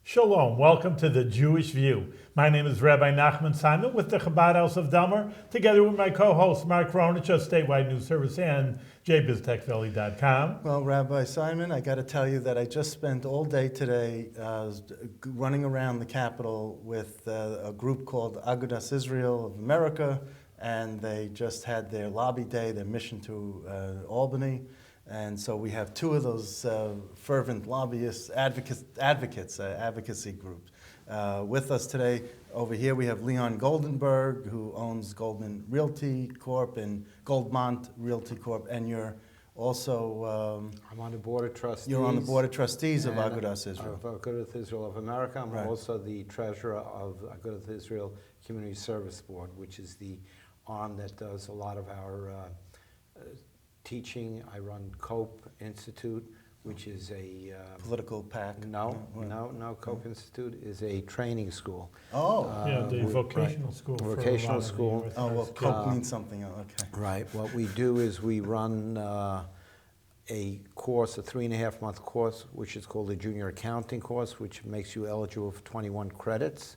Shalom, welcome to the Jewish View. My name is Rabbi Nachman Simon with the Chabad House of Delmar, together with my co-host Mark Ronich of Statewide News Service and jbiztechvalley.com. Well, Rabbi Simon, I got to tell you that I just spent all day today running around the Capitol with a group called Agudath Israel of America, and they just had their lobby day, their mission to Albany. And so we have two of those fervent lobbyists, advocacy groups with us today. Over here we have Leon Goldenberg, who owns Goldman Realty Corp. And Goldmont Realty Corp. And you're also... I'm on the Board of Trustees. You're on the Board of Trustees of Agudath Israel. Of Agudath Israel of America. I'm Right. also the treasurer of Agudath Israel Community Service Board, which is the arm that does a lot of our teaching. I run COPE Institute, which is a... Political PAC? No, COPE Institute is a training school. Oh. The vocational school. For Vocational a lot of the school. universities. Oh, well, COPE means something else. Okay. Right. What we do is we run a course, a 3.5-month course, which is called the Junior Accounting course, which makes you eligible for 21 credits.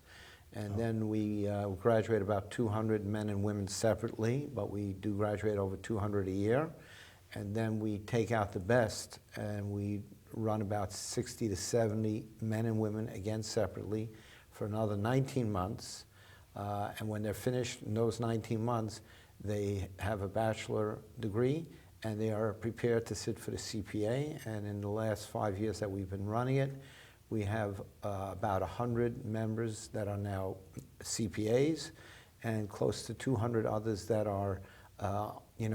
And then we graduate about 200 men and women separately, but we do graduate over 200 a year. And then we take out the best, and we run about 60 to 70 men and women, again separately, for another 19 months. And when they're finished in those 19 months, they have a bachelor degree, and they are prepared to sit for the CPA. And in the last 5 years that we've been running it, we have about 100 members that are now CPAs, and close to 200 others that are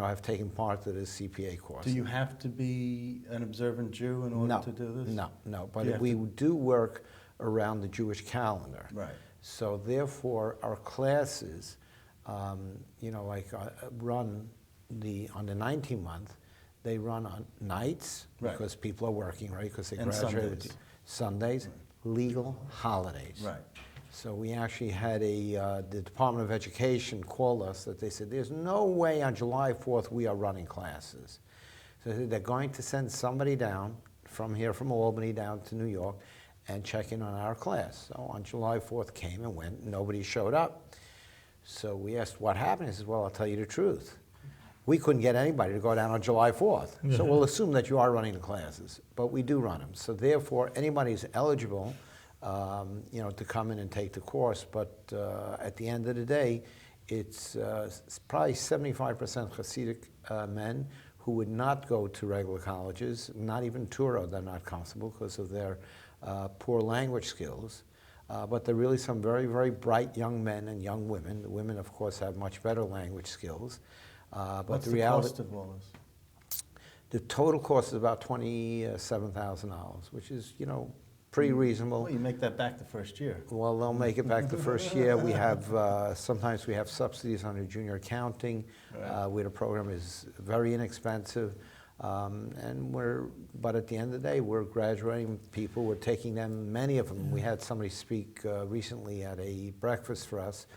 have taken part of the CPA course. Do you have to be an observant Jew in order to do this? No. But we do work around the Jewish calendar. Right. So therefore, our classes, run on the 19th month, they run on nights, Right. because people are working, right? Because they And graduate Sundays, legal holidays. Right. So we actually had the Department of Education call us that they said, there's no way on July 4th we are running classes. So they're going to send somebody down from here, from Albany down to New York, and check in on our class. So on July 4th came and went, nobody showed up. So we asked what happened. He says, well, I'll tell you the truth. We couldn't get anybody to go down on July 4th. So we'll assume that you are running the classes, but we do run them. So therefore, anybody who's eligible to come in and take the course, but at the end of the day, it's probably 75% Hasidic men who would not go to regular colleges, not even Torah, they're not comfortable because of their poor language skills. But there are really some very, very bright young men and young women. The women, of course, have much better language skills. But What's the the reality, cost of all this? the total cost is about $27,000, which is, pretty reasonable. Well, you make that back the first year. Well, they'll make it back the first year. We have, sometimes we have subsidies under junior accounting, Right. where the program is very inexpensive. But at the end of the day, we're graduating people, we're taking them, many of them. We had somebody speak recently at a breakfast for us.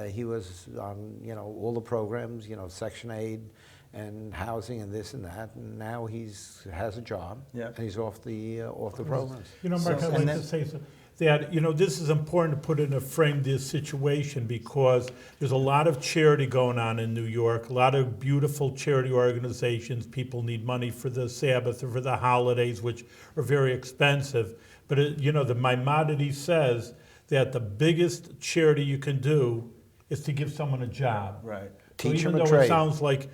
He was on, all the programs, Section 8 and housing and this and that, and now has a job, Yeah. and he's off the programs. Mark, I'd like to say that, this is important to put in a frame this situation, because there's a lot of charity going on in New York, a lot of beautiful charity organizations. People need money for the Sabbath or for the holidays, which are very expensive. But, the Maimonides says that the biggest charity you can do is to give someone a job. Right. So Teach even them a though trade. it sounds like,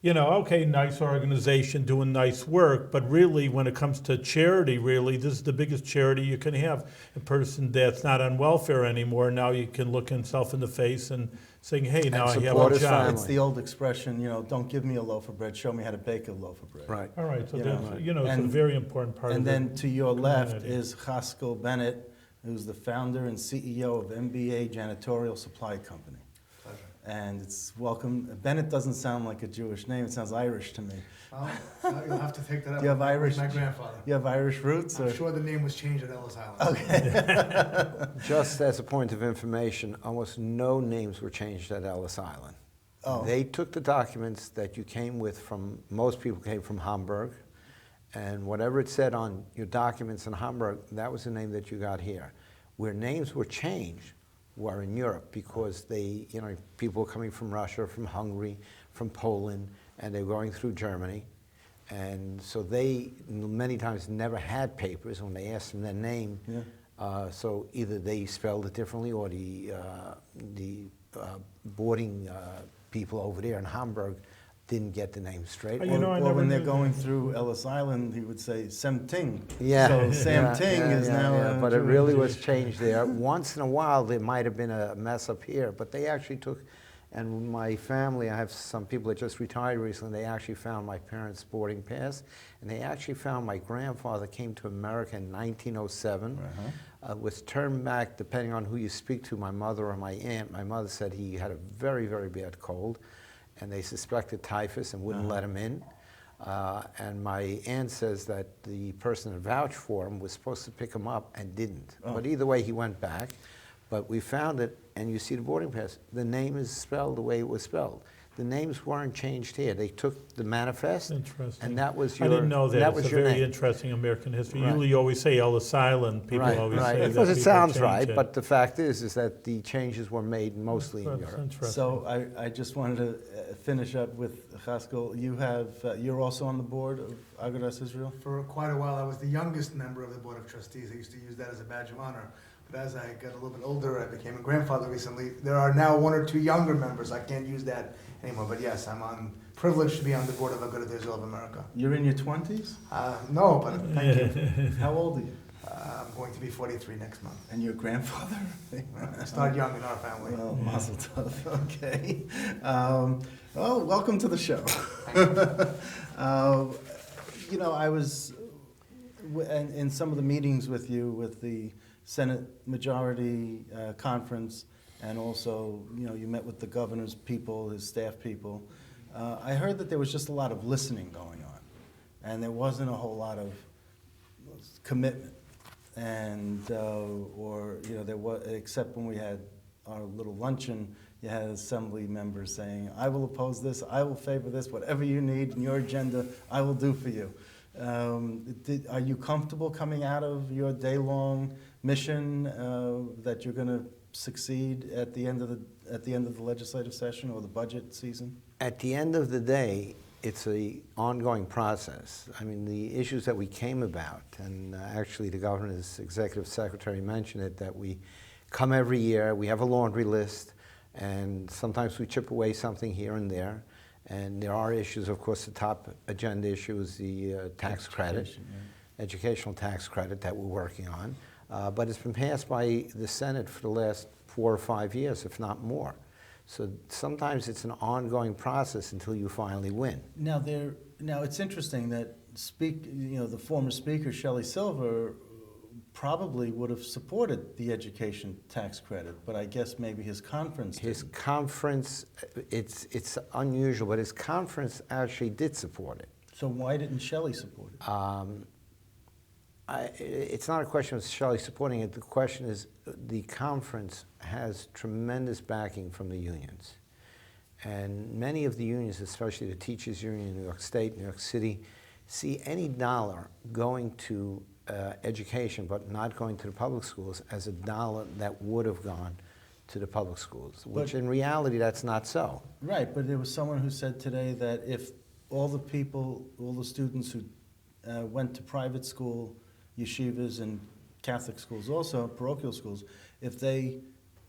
okay, nice organization doing nice work, but really when it comes to charity, really, this is the biggest charity you can have. A person that's not on welfare anymore, now you can look himself in the face and saying, hey, now I have support a his job. family. It's the old expression, don't give me a loaf of bread, show me how to bake a loaf of bread. Right. All right, so You that's, know, it's a and- very important part of And the then to your left community. is Chaskel Bennett, who's the founder and CEO of MBA Janitorial Supply Company. Pleasure. And it's welcome. Bennett doesn't sound like a Jewish name. It sounds Irish to me. You'll have to take that up Do you have with Irish? my grandfather. You have Irish roots? I'm Or? sure the name was changed at Ellis Island. Just as a point of information, almost no names were changed at Ellis Island. Oh. They took the documents that you came with most people came from Hamburg, And whatever it said on your documents in Hamburg, that was the name that you got here. Where names were changed were in Europe because they, people were coming from Russia, from Hungary, from Poland, and they were going through Germany. And so they many times never had papers when they asked them their name. Yeah. So either they spelled it differently or the boarding people over there in Hamburg didn't get the name straight. You know, I Or never when they're knew going that. through Ellis Island, he would say Sem Ting. Yeah. So Sam yeah, Ting yeah, is yeah, now yeah, a but it Jewish- really was changed there. Once in a while, there might have been a mess up here, but they actually took, and my family, I have some people that just retired recently, they actually found my parents' boarding pass, and they actually found my grandfather came to America in 1907, was turned back, depending on who you speak to, my mother or my aunt. My mother said he had a very, very bad cold, and they suspected typhus and wouldn't let him in. And my aunt says that the person that vouched for him was supposed to pick him up and didn't. But either way, he went back. But we found it, and you see the boarding pass. The name is spelled the way it was spelled. The names weren't changed here. They took the manifest, Interesting. and that was your. I didn't know that. That It's was a your very name. interesting American history. Right. Usually you always say Ellis Island. People Right, always right. say that. Because it people sounds change right, it. but the fact is that the changes were made mostly in That's Europe. interesting. So I just wanted to finish up with Chaskel. You have, you're also on the board of Agudath Israel? For quite a while, I was the youngest member of the Board of Trustees. I used to use that as a badge of honor. But as I got a little bit older, I became a grandfather recently. There are now one or two younger members. I can't use that anymore. But yes, privileged to be on the board of Agudath Israel of America. You're in your 20s? No, but thank you. How old are you? I'm going to be 43 next month. And your grandfather? I started young in our family. Well, mazel tov. Okay. Welcome to the show. I was in some of the meetings with you with the Senate Majority Conference, and also, you met with the governor's people, his staff people. I heard that there was just a lot of listening going on, and there wasn't a whole lot of commitment. And there was, except when we had our little luncheon, you had assembly members saying, "I will oppose this, I will favor this, whatever you need in your agenda, I will do for you." Are you comfortable coming out of your day-long mission that you're going to succeed at the end of the legislative session or the budget season? At the end of the day, it's an ongoing process. I mean, the issues that we came about, and actually the governor's executive secretary mentioned it, that we come every year, we have a laundry list, and sometimes we chip away something here and there. And there are issues, of course, the top agenda issue is the tax credit, educational tax credit that we're working on. But it's been passed by the Senate for the last 4 or 5 years, if not more. So sometimes it's an ongoing process until you finally win. Now it's interesting that the former speaker, Shelley Silver, probably would have supported the education tax credit, but I guess maybe his conference didn't. His conference, it's unusual, but his conference actually did support it. So why didn't Shelley support it? It's not a question of Shelley supporting it. The question is the conference has tremendous backing from the unions. And many of the unions, especially the teachers union in New York State, New York City, see any dollar going to education but not going to the public schools as a dollar that would have gone to the public schools, which in reality that's not so. Right, but there was someone who said today that if all the students who went to private school, yeshivas and Catholic schools also, parochial schools, if they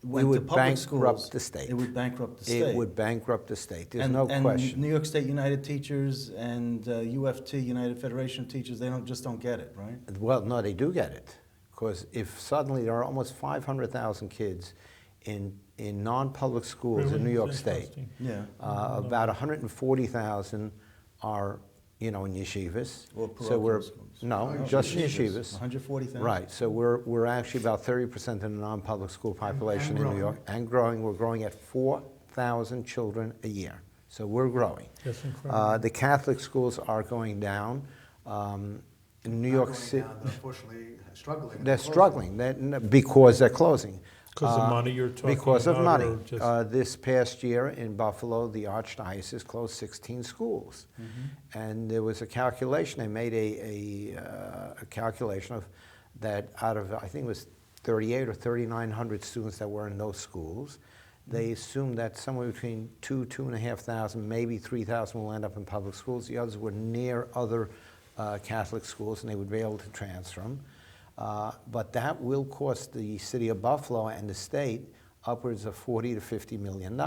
went to public schools, bankrupt the state. It would bankrupt the state. It would bankrupt the state. There's and, no and question. New York State United Teachers and UFT, United Federation of Teachers, they don't get it, right? Well, no, they do get it. Because if suddenly there are almost 500,000 kids in non-public schools Really? in New York That's State, interesting. Yeah. about 140,000 are, in yeshivas. Or So we're parochial schools. no, just in yeshivas. 140,000. Right. So we're actually about 30% of the non-public school population And in New growing. York, and growing. We're growing at 4,000 children a year. So we're growing. That's incredible. The Catholic schools are going down. In New York City, Unfortunately, struggling. they're struggling because they're closing. Because of money you're talking Because of about, money. or just- This past year in Buffalo, the Archdiocese closed 16 schools. Mm-hmm. And there was a calculation, they made a calculation of that out of, I think it was 38 or 3,900 students that were in those schools, they assumed that somewhere between 2,500, maybe 3,000 will end up in public schools. The others were near other Catholic schools, and they would be able to transfer them. But that will cost the city of Buffalo and the state upwards of $40 to $50 million.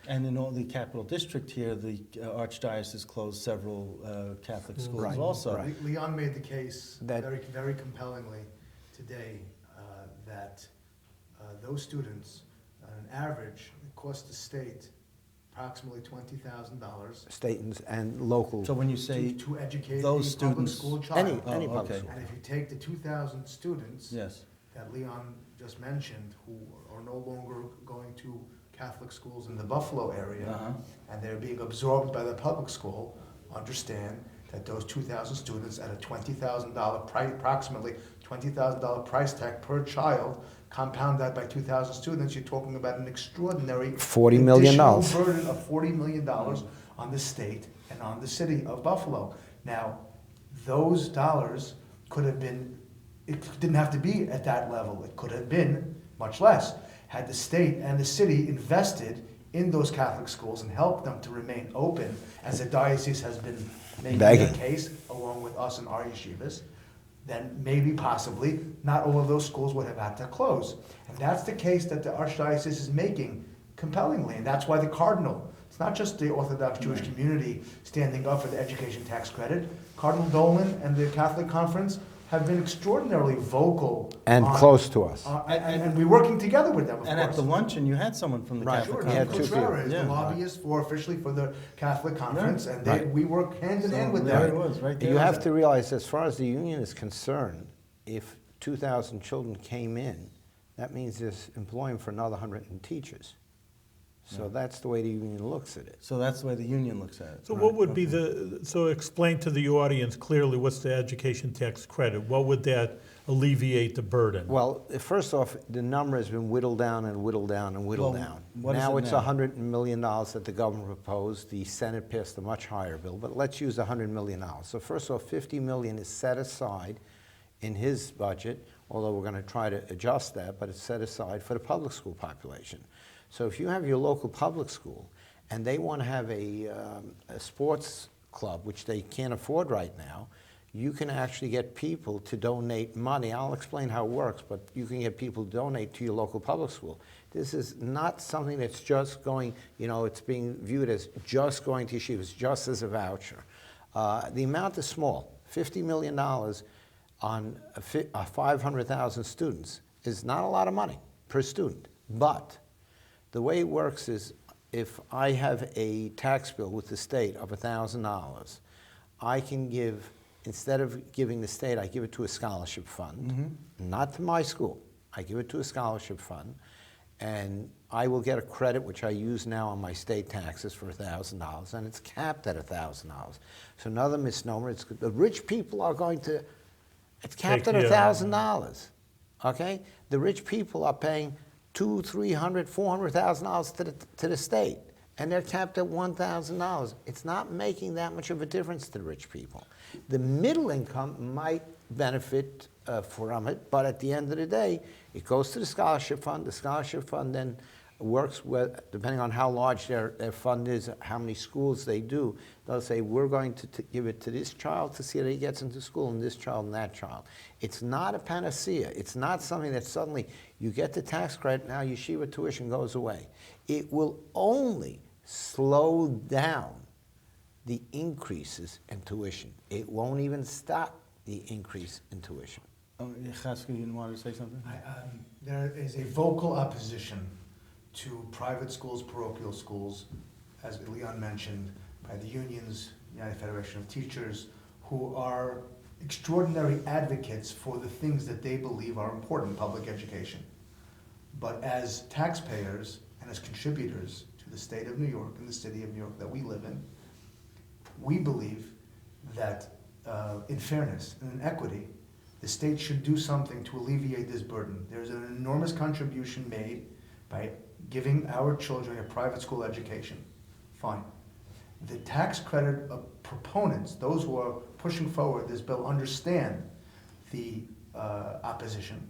And in all the capital district here, the Archdiocese closed several Catholic schools Right, also. right. Leon made the case That- very, very compellingly today that those students, on an average, it cost the state approximately $20,000 State and local. So when you say to educate those a public students- school child. Any Oh, public okay. school. And if you take the 2,000 students yes, that Leon just mentioned, who are no longer going to Catholic schools in the Buffalo area, Uh-huh. and they're being absorbed by the public school, understand that those 2,000 students at a $20,000 price, approximately $20,000 price tag per child, compound that by 2,000 students, you're talking about an extraordinary $40 million. additional burden of $40 million on the state and on the city of Buffalo. Now, those dollars could have been, it didn't have to be at that level. It could have been much less. Had the state and the city invested in those Catholic schools and helped them to remain open, as the diocese has been making Begging. that case, along with us and our yeshivas, then maybe possibly not all of those schools would have had to close. And that's the case that the Archdiocese is making compellingly, and that's why the Cardinal, it's not just the Orthodox Jewish community standing up for the education tax credit. Cardinal Dolan and the Catholic Conference have been extraordinarily vocal. And on- close to us. And we're working together with them, of and course. at the luncheon, you had someone from the Right. Catholic Sure, We had Conference. two Contreras people. is the Yeah. lobbyist officially for the Catholic Conference, and Right. we work hand in So hand with there them. it was, right there. You have to realize, as far as the union is concerned, if 2,000 children came in, that means there's employing for another 100 teachers. So that's the way the union looks at it. So that's the way the union looks at it. So what would be so explain to the audience clearly what's the education tax credit? What would that alleviate the burden? Well, first off, the number has been whittled down and whittled down and whittled Well, down. what is Now it it's now? $100 million that the government proposed. The Senate passed a much higher bill, but let's use $100 million. So first off, $50 million is set aside in his budget, although we're going to try to adjust that, but it's set aside for the public school population. So if you have your local public school and they want to have a sports club, which they can't afford right now, you can actually get people to donate money. I'll explain how it works, but you can get people to donate to your local public school. This is not something that's just going, it's being viewed as just going to yeshivas, just as a voucher. The amount is small. $50 million on 500,000 students is not a lot of money per student, but the way it works is if I have a tax bill with the state of $1,000, I can give, instead of giving the state, I give it to a scholarship fund, not to my school. I give it to a scholarship fund, and I will get a credit, which I use now on my state taxes for $1,000, and it's capped at $1,000. So another misnomer, the rich people are going to, it's capped at Take, yeah. $1,000, okay? The rich people are paying $200,000, $300,000, $400,000 to the state, and they're capped at $1,000. It's not making that much of a difference to the rich people. The middle income might benefit from it, but at the end of the day, it goes to the scholarship fund. The scholarship fund then works with, depending on how large their fund is, how many schools they do, they'll say, we're going to give it to this child to see that he gets into school, and this child and that child. It's not a panacea. It's not something that suddenly you get the tax credit, now yeshiva tuition goes away. It will only slow down the increases in tuition. It won't even stop the increase in tuition. Chaskel, you wanted to say something? There is a vocal opposition to private schools, parochial schools, as Leon mentioned, by the unions, United Federation of Teachers, who are extraordinary advocates for the things that they believe are important in public education. But as taxpayers and as contributors to the state of New York and the city of New York that we live in, we believe that in fairness and in equity, the state should do something to alleviate this burden. There's an enormous contribution made by giving our children a private school education. Fine. The tax credit proponents, those who are pushing forward this bill, understand the opposition.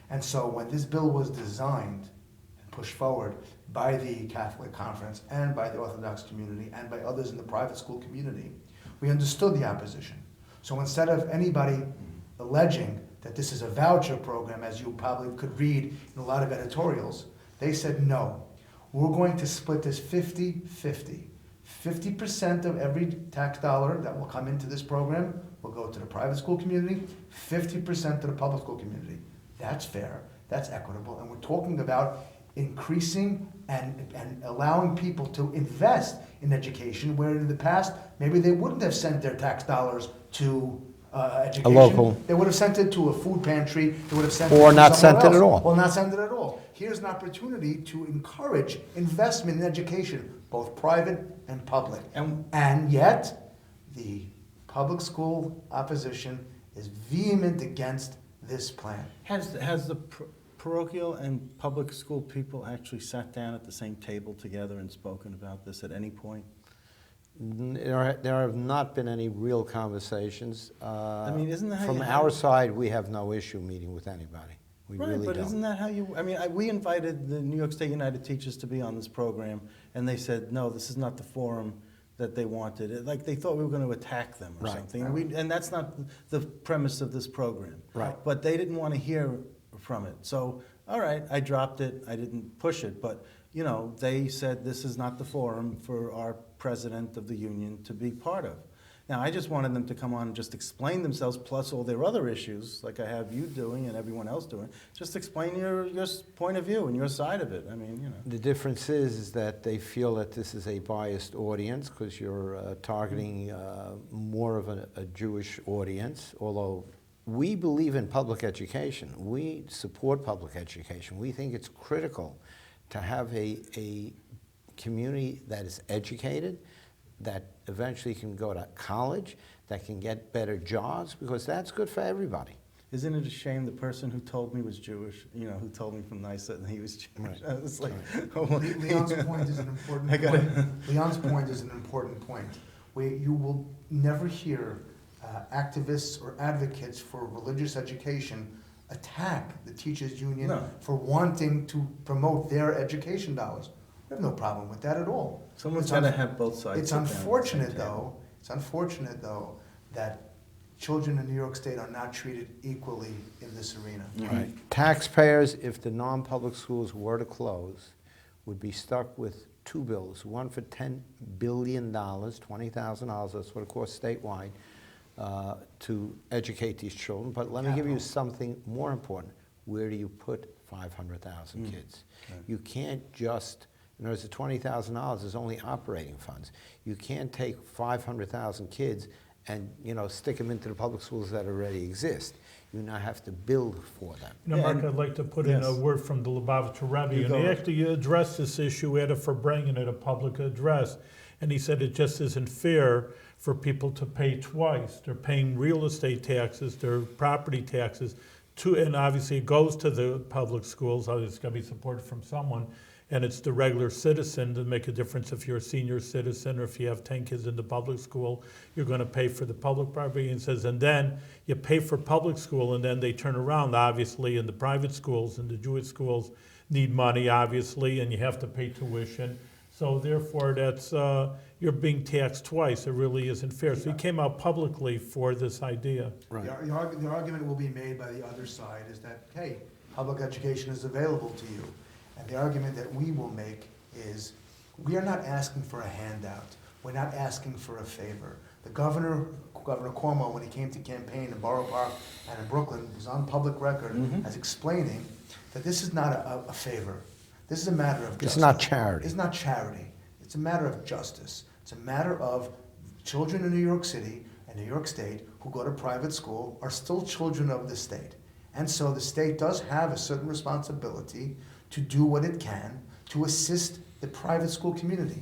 And so when this bill was designed and pushed forward by the Catholic Conference and by the Orthodox community and by others in the private school community, we understood the opposition. So instead of anybody alleging that this is a voucher program, as you probably could read in a lot of editorials, they said, no, we're going to split this 50-50. 50% of every tax dollar that will come into this program will go to the private school community, 50% to the public school community. That's fair, that's equitable, and we're talking about increasing and allowing people to invest in education, where in the past, maybe they wouldn't have sent their tax dollars to education. A local. They would have sent it to a food pantry, they would have sent Or it to not somewhere sent it else. at all. Or not sent it at all. Here's an opportunity to encourage investment in education, both private and public. And yet, the public school opposition is vehement against this plan. Has the parochial and public school people actually sat down at the same table together and spoken about this at any point? There have not been any real conversations. I mean, isn't that how From you our have- side, we have no issue meeting with anybody. We Right, really but don't. isn't that how you, I mean, we invited the New York State United Teachers to be on this program, and they said, no, this is not the forum that they wanted. Like, they thought we were going to attack them or Right. something. And that's not the premise of this program. Right. But they didn't want to hear from it. So, all right, I dropped it. I didn't push it. But, you know, they said this is not the forum for our president of the union to be part of. Now, I just wanted them to come on and just explain themselves, plus all their other issues, like I have you doing and everyone else doing. Just explain your point of view and your side of it. I mean, you know. The difference is that they feel that this is a biased audience because you're targeting more of a Jewish audience, although we believe in public education. We support public education. We think it's critical to have a community that is educated, that eventually can go to college, that can get better jobs, because that's good for everybody. Isn't it a shame the person who told me was Jewish, you know, who told me from NYSA and he was Jewish? Right. I was like, Leon's point is an important I got point. Leon's point is an important point. You will never hear activists or advocates for religious education attack the teachers' union No. for wanting to promote their education dollars. We have no problem with that at all. Someone's It's got to un- have both sides. It's sit down at the same unfortunate table. though, that children in New York State are not treated equally in this arena. Right. Taxpayers, if the non-public schools were to close, would be stuck with two bills, one for $10 billion, $20,000, that's what it costs statewide, to educate these children. But let me give you something more important. Where do you put 500,000 kids? Right. You can't just, in other words, the $20,000 is only operating funds. You can't take 500,000 kids and, you know, stick them into the public schools that already exist. You now have to build for them. You know, Yeah, Mark, and- I'd like to put in a yes. word from the Lubavitcher Rebbe, You and go. he actually addressed this issue at for bringing it a public address, and he said it just isn't fair for people to pay twice. They're paying real estate taxes, their property taxes, and obviously it goes to the public schools, it's got to be supported from someone, and it's the regular citizen to make a difference if you're a senior citizen or if you have 10 kids in the public school, you're going to pay for the public property. And says, and then you pay for public school, and then they turn around, obviously, and the private schools and the Jewish schools need money, obviously, and you have to pay tuition. So therefore, that's you're being taxed twice. It really isn't fair. So he came out publicly for this idea. Right. The argument will be made by the other side is that, hey, public education is available to you. And the argument that we will make is, we are not asking for a handout. We're not asking for a favor. The Governor Cuomo, when he came to campaign in Borough Park and in Brooklyn, was on public record as explaining that this is not a favor. This is a matter of justice. It's not charity. It's not charity. It's a matter of justice. It's a matter of children in New York City and New York State who go to private school are still children of the state. And so the state does have a certain responsibility to do what it can to assist the private school community.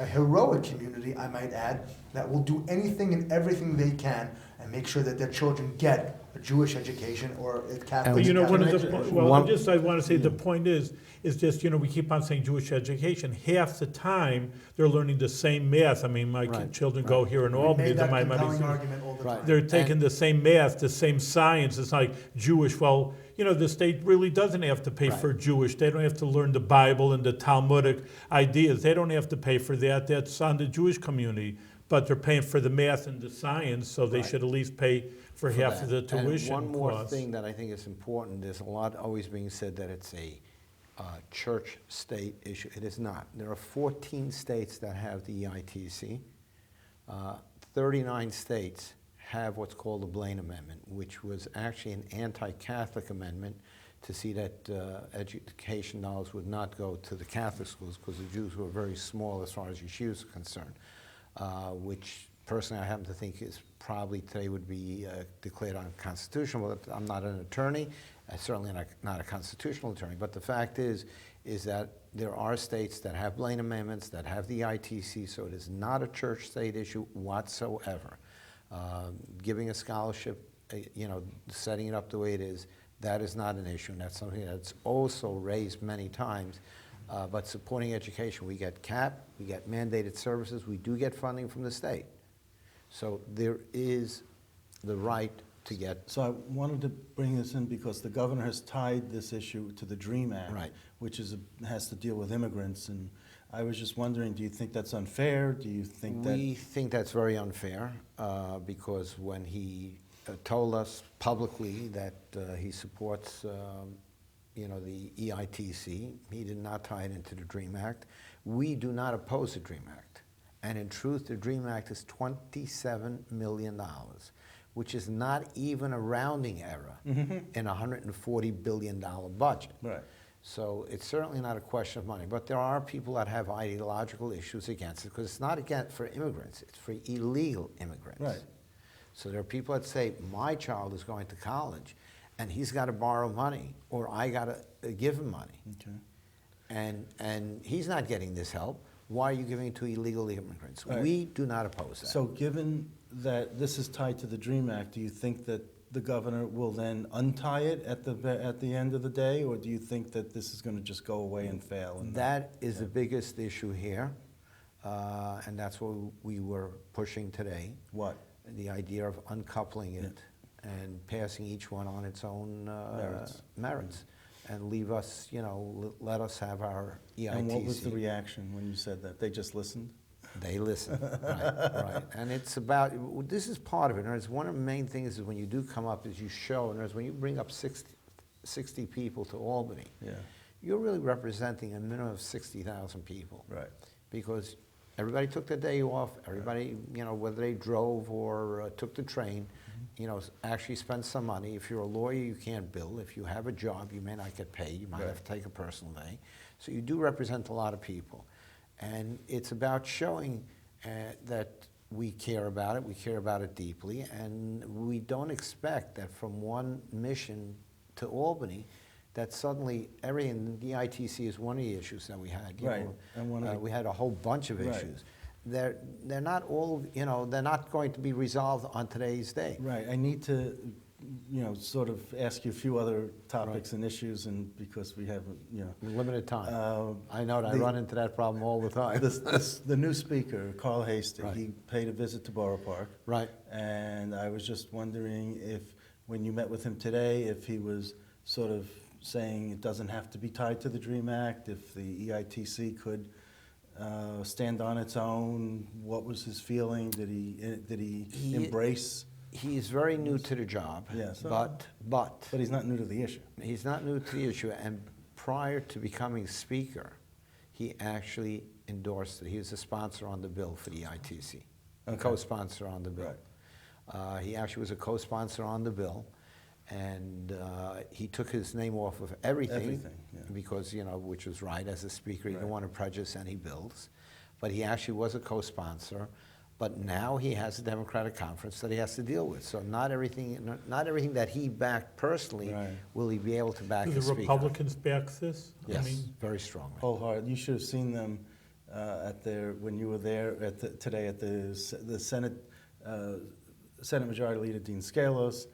a heroic community, I might add, that will do anything and everything they can and make sure that their children get a Jewish education or a Catholic. But you know, one of Catholic the, education. well, One- just, I want to say, the point is just, we keep on saying Jewish education. Half the time, they're learning the same math. I mean, my Right, children go here in We Albany. made that my compelling argument all the Right. time. They're taking And- the same math, the same science. It's like Jewish. Well, the state really doesn't have to pay Right. for Jewish. They don't have to learn the Bible and the Talmudic ideas. They don't have to pay for that. That's on the Jewish community. But they're paying for the math and the science, so they Right. should at least pay for half of the that. tuition And one more costs. thing that I think is important, there's a lot always being said that it's a church-state issue. It is not. There are 14 states that have the EITC. 39 states have what's called the Blaine Amendment, which was actually an anti-Catholic amendment to see that education dollars would not go to the Catholic schools because the Jews were very small as far as yeshivas are concerned, which personally I happen to think is probably today would be declared unconstitutional. But I'm not an attorney, certainly not a constitutional attorney, but the fact is that there are states that have Blaine amendments, that have the ITC, so it is not a church-state issue whatsoever. Giving a scholarship, setting it up the way it is, that is not an issue, and that's something that's also raised many times. But supporting education, we get CAP, we get mandated services, we do get funding from the state. So there is the right to get. So I wanted to bring this in because the governor has tied this issue to the DREAM Act, Right. which has to deal with immigrants. And I was just wondering, do you think that's unfair? Do you think that? We think that's very unfair because when he told us publicly that he supports the EITC, he did not tie it into the DREAM Act. We do not oppose the DREAM Act. And in truth, the DREAM Act is $27 million, which is not even a rounding error in a $140 billion budget. Right. So it's certainly not a question of money. But there are people that have ideological issues against it because it's not against for immigrants, it's for illegal immigrants. Right. So there are people that say, my child is going to college and he's got to borrow money or I got to give him money. Okay. And he's not getting this help. Why are you giving it to illegal immigrants? Right. We do not oppose that. So given that this is tied to the DREAM Act, do you think that the governor will then untie it at the end of the day, or do you think that this is going to just go away and fail? And That is the biggest issue here, and that's what we were pushing today. What? The idea of uncoupling it and passing each one on its own merits. And leave us, let us have our EITC. And what was the reaction when you said that? They just listened? They listen, right. And it's about, this is part of it. And one of the main things is when you do come up is you show, and when you bring up 60 people to Albany, you're really representing a minimum of 60,000 people. Right. Because everybody took the day off, everybody, whether they drove or took the train, actually spend some money. If you're a lawyer, you can't bill. If you have a job, you may not get paid. You might have to take a personal day. So you do represent a lot of people. And it's about showing that we care about it, we care about it deeply, and we don't expect that from one mission to Albany that suddenly everything, the ITC is one of the issues that we had. Right. And we had a whole bunch of Right. issues. They're not all, they're not going to be resolved on today's day. Right. I need to, sort of ask you a few other topics and issues, and because we have, Limited time. I know that I the- run into that problem all the time. the new speaker, Carl Hasty, Right. he paid a visit to Borough Park. Right. And I was just wondering if, when you met with him today, if he was sort of saying it doesn't have to be tied to the DREAM Act, if the EITC could stand on its own. What was his feeling? Did he embrace? He's very new to the job. Yes. But But he's not new to the issue. he's not new to the issue. And prior to becoming speaker, he actually endorsed it. He was a sponsor on the bill for the ITC, a Okay. co-sponsor on the bill. He actually was a co-sponsor on the bill. And he took his name off of everything, because, which was right as a speaker. He didn't want to prejudice any bills. But he actually was a co-sponsor. But now he has a Democratic conference that he has to deal with. So not everything that he backed personally will he be able to back Do as the speaker. Republicans back this? Yes, very strongly. Wholehearted. You should have seen them when you were there today at the Senate Majority Leader Dean Scalos.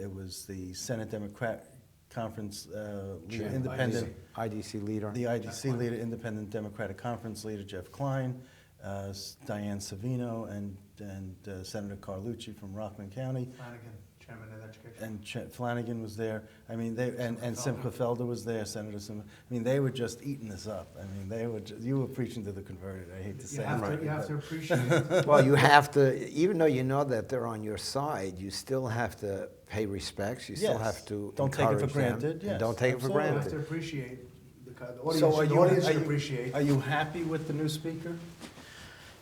It was the Senate Democrat Conference leader, independent IDC leader. the IDC leader, independent Democratic Conference leader Jeff Klein, Diane Savino, and Senator Carlucci from Rockland County. Flanagan, Chairman of Education. And Flanagan was there. I mean, and Simcha Felder was there, Senator Simcha. I mean, they were just eating this up. I mean, you were preaching to the converted. I hate to say it. You have to appreciate it. Well, you have to, even though you know that they're on your side, you still have to pay respects. You still Yes. have to Don't take it for encourage them, granted, and yes, don't take it for absolutely. You have to granted. appreciate the audience. So The audience should appreciate. Are you happy with the new speaker?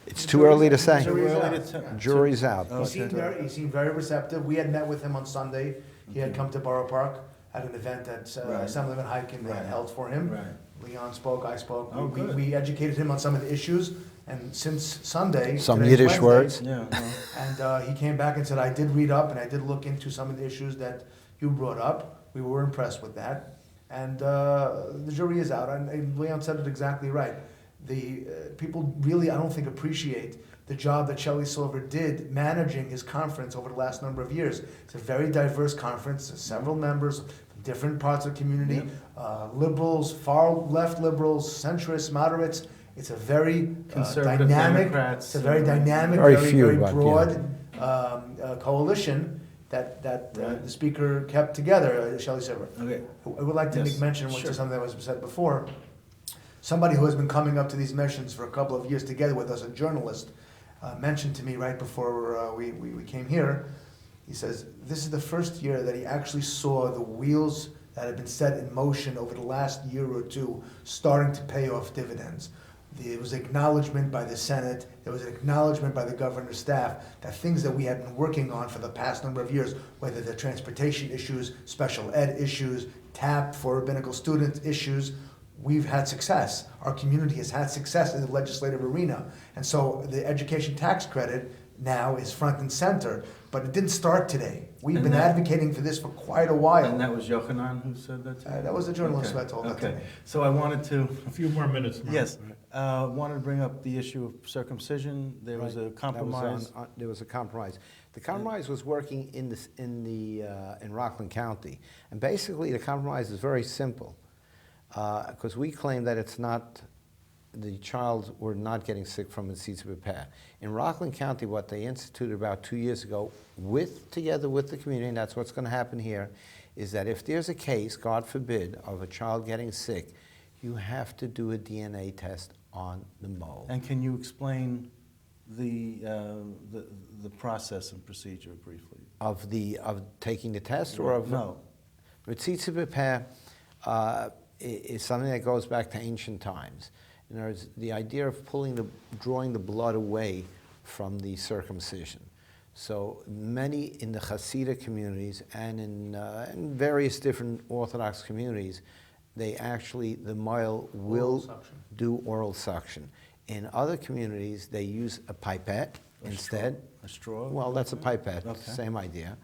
It's too early to say. Jury's Too out. early to tell. Jury's out. Oh. He seemed very receptive. We had met with him on Sunday. He had come to Borough Park at an event that Right. Assemblyman Hyken Right. had held for him. Right. Leon spoke, I spoke. Oh, good. We educated him on some of the issues, and since Sunday, Some today's Yiddish Wednesday, words. Yeah. and he came back and said, I did read up and I did look into some of the issues that you brought up. We were impressed with that. And the jury is out. And Leon said it exactly right. The people really, I don't think, appreciate the job that Shelley Silver did managing his conference over the last number of years. It's a very diverse conference, several members from different parts of the community, liberals, far left liberals, centrists, moderates. It's a very Conservative dynamic, Democrats. it's a very dynamic, Very very, few, very but, broad coalition that Right. the speaker kept together, Shelley Silver. Okay. I would like to Yes, make mention, which sure. is something that was said before. Somebody who has been coming up to these missions for a couple of years together with us, a journalist, mentioned to me right before we came here. He says, this is the first year that he actually saw the wheels that had been set in motion over the last year or two starting to pay off dividends. There was acknowledgement by the Senate, there was an acknowledgement by the governor's staff that things that we had been working on for the past number of years, whether they're transportation issues, special ed issues, TAP for rabbinical student issues, we've had success. Our community has had success in the legislative arena. And so the education tax credit now is front and center, but it didn't start today. We've And been that- advocating for this for quite a while. And that was Yochanan who said that to you? That was the journalist Okay. who told that to Okay. me. So I wanted to, A few more minutes, Mark. yes, wanted to bring up the issue of circumcision. There was a Right. compromise. That was there was a compromise. The compromise was working in Rockland County, and basically the compromise is very simple, because we claim that it's not the child were not getting sick from the seeds of repair. In Rockland County, what they instituted about 2 years ago, together with the community, and that's what's going to happen here, is that if there's a case, God forbid, of a child getting sick, you have to do a DNA test on the mold. And can you explain the process and procedure briefly? Of taking the test or of No. Mitzitza B'Peh is something that goes back to ancient times. In other words, the idea of drawing the blood away from the circumcision. So many in the Hasidic communities and in various different Orthodox communities, the male will do oral suction. In other communities, they use a pipette instead. A straw? Well, that's a pipette, Okay. same idea,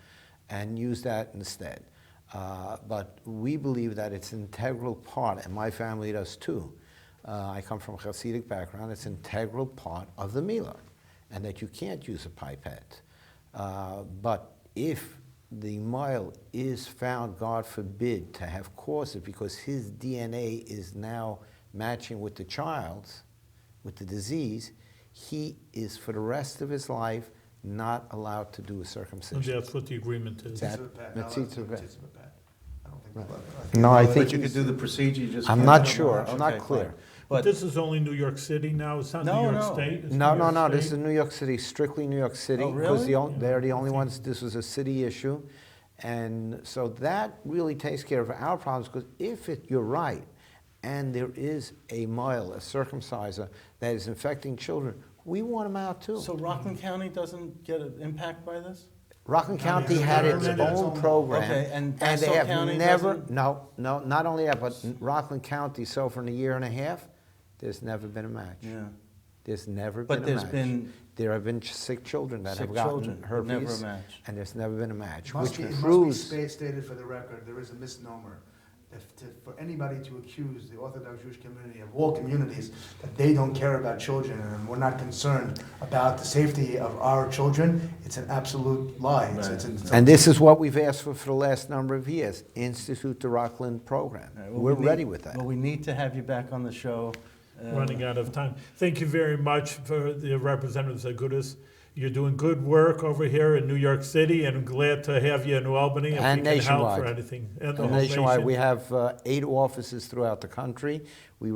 and use that instead. But we believe that it's an integral part, and my family does too. I come from a Hasidic background. It's an integral part of the milah, and that you can't use a pipette. But if the male is found, God forbid, to have caused it because his DNA is now matching with the child's, with the disease, he is for the rest of his life not allowed to do a And circumcision. that's what the agreement is. That- Mitzitza B'Peh. I don't think the No, I But think you could do the procedure, you just. I'm can't not do it. sure. I'm not Okay, clear. fine. But But this is only New York City now, it's not No, New York no. State? It's No, New no, York no, this State? is New York City, strictly New York City. Oh, Because really? they're the only ones, this was a city issue. And so that really takes care of our problems, because if you're right, and there is a male, a circumciser, that is infecting children, we want them out too. So Rockland County doesn't get an impact by this? Rockland County County has had its implemented its own own- program. Okay, and they Nassau have County never, doesn't? no, not only that, but Rockland County, so for a year and a half, there's never been a match. Yeah. There's never But been a there's match. been There have been sick children that sick have gotten children, but herpes. never a match. And there's never been a match, It must which be proves. stated for the record, there is a misnomer. For anybody to accuse the Orthodox Jewish community of all communities that they don't care about children and we're not concerned about the safety of our children, it's an absolute lie. And this is what we've asked for the last number of years, institute the Rockland program. All right, well, We're we need- ready with that. Well, we need to have you back on the show. Running out of time. Thank you very much for the representatives of Agudath. You're doing good work over here in New York City, and I'm glad to have you in Albany if And we can help nationwide. for anything. And the And whole nationwide, nation. we have 8 offices throughout the country. We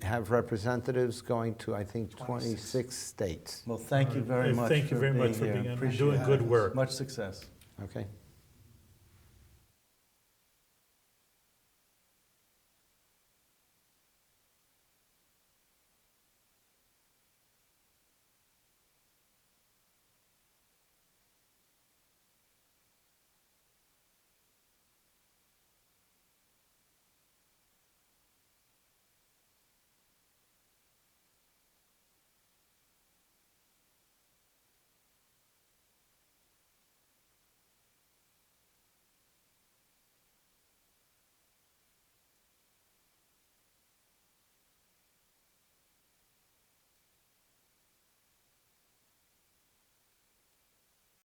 have representatives going to, I think, 26 states. Well, thank you very much. Thank you very much for here. being on. You're Appreciate doing it. good work. Much success. Okay?